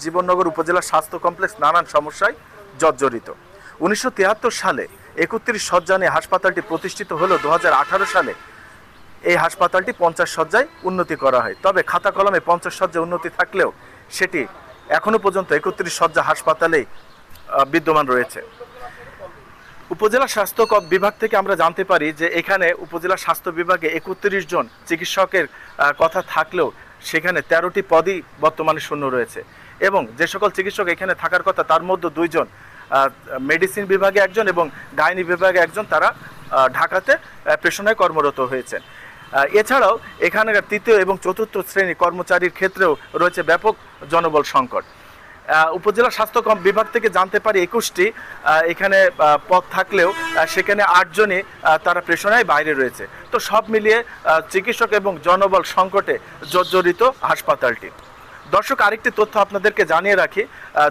জীবননগর উপজেলা স্বাস্থ্য কমপ্লেক্স নানান সমস্যায় জর্জরিত। 1973 সালে 31 শয্যা নিয়ে হাসপাতালটি প্রতিষ্ঠিত হলেও 2018 সালে এই হাসপাতালটি 50 শয্যায় উন্নতি করা হয়। তবে খাতা কলমে 50 শয্যা উন্নতি থাকলেও সেটি এখনো পর্যন্ত 31 শয্যা হাসপাতালেই বিদ্যমান রয়েছে। উপজেলা স্বাস্থ্য বিভাগ থেকে আমরা জানতে পারি যে এখানে উপজেলা স্বাস্থ্য বিভাগে 31 জন চিকিৎসকের কথা থাকলেও সেখানে 13টি পদই বর্তমানে শূন্য রয়েছে এবং যে সকল চিকিৎসক এখানে থাকার কথা তার মধ্যে 2 জন মেডিসিন বিভাগে একজন এবং গাইনি বিভাগে একজন, তারা ঢাকাতে পেশনায় কর্মরত হয়েছেন। এছাড়াও এখানকার তৃতীয় এবং চতুর্থ শ্রেণী কর্মচারীর ক্ষেত্রেও রয়েছে ব্যাপক জনবল সংকট। উপজেলা স্বাস্থ্য বিভাগ থেকে জানতে পারি 21টি এখানে পদ থাকলেও সেখানে 8 জনই তারা পেশনায় বাইরে রয়েছে। তো সব মিলিয়ে চিকিৎসক এবং জনবল সংকটে জর্জরিত হাসপাতালটি। দর্শক, আরেকটি তথ্য আপনাদেরকে জানিয়ে রাখি,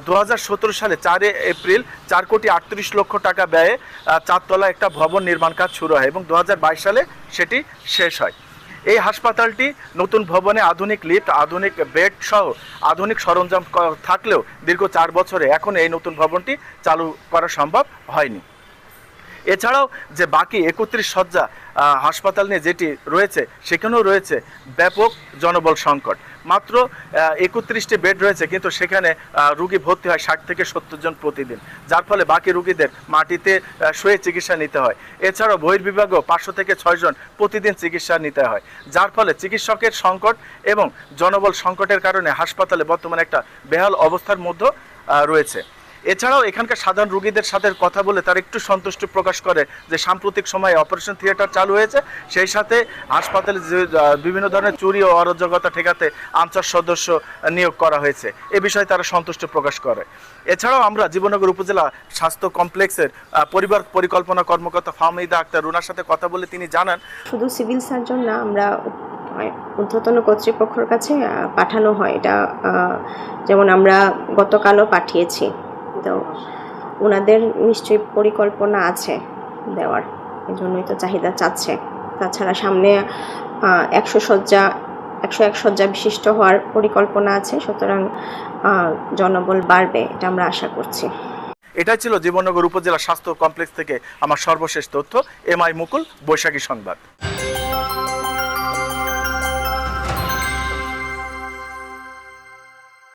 2017 সালে 4 এপ্রিল 4,38,00,000 টাকা ব্যয়ে 4 তলা একটা ভবন নির্মাণ কাজ শুরু হয় এবং 2022 সালে সেটি শেষ হয়। এই হাসপাতালটি নতুন ভবনে আধুনিক লিফট, আধুনিক বেড সহ আধুনিক সরঞ্জাম থাকলেও দীর্ঘ 4 বছরে এখন এই নতুন ভবনটি চালু করা সম্ভব হয়নি। এছাড়াও যে বাকি 31 শয্যা হাসপাতাল নিয়ে যেটি রয়েছে সেখানেও রয়েছে ব্যাপক জনবল সংকট। মাত্র 31টি বেড রয়েছে, কিন্তু সেখানে রুগী ভর্তি হয় 60 থেকে 70 জন প্রতিদিন, যার ফলে বাকি রুগীদের মাটিতে শুয়ে চিকিৎসা নিতে হয়। এছাড়াও বহির্বিভাগেও 500 থেকে 6 জন প্রতিদিন চিকিৎসা নিতে হয়, যার ফলে চিকিৎসকের সংকট এবং জনবল সংকটের কারণে হাসপাতালে বর্তমানে একটা বেহাল অবস্থার মধ্যে রয়েছে। এছাড়াও এখানকার সাধারণ রোগীদের সাথে কথা বলে তারা একটু সন্তুষ্টি প্রকাশ করে যে সাম্প্রতিক সময়ে অপারেশন থিয়েটার চালু হয়েছে, সেই সাথে হাসপাতালে যে বিভিন্ন ধরনের চুরি ও অরাজকতা ঠেকাতে আনসার সদস্য নিয়োগ করা হয়েছে, এ বিষয়ে তারা সন্তুষ্টি প্রকাশ করে। এছাড়াও আমরা জীবননগর উপজেলা স্বাস্থ্য কমপ্লেক্সের পরিবার পরিকল্পনা কর্মকর্তা ফাহমিদা আক্তার রুনার সাথে কথা বলে তিনি জানান, শুধু সিভিল সার্জন না, আমরা ঊর্ধ্বতন কর্তৃপক্ষের কাছে পাঠানো হয়। এটা যেমন আমরা গতকালও পাঠিয়েছি, তো ওনাদের নিশ্চয়ই পরিকল্পনা আছে দেওয়ার, এই জন্যই তো চাহিদা চাচ্ছে। তাছাড়া সামনে 101 শয্যা বিশিষ্ট হওয়ার পরিকল্পনা আছে, সুতরাং জনবল বাড়বে, এটা আমরা আশা করছি। এটাই ছিল জীবননগর উপজেলা স্বাস্থ্য কমপ্লেক্স থেকে আমার সর্বশেষ তথ্য। এমআই মুকুল, বৈশাখী সংবাদ।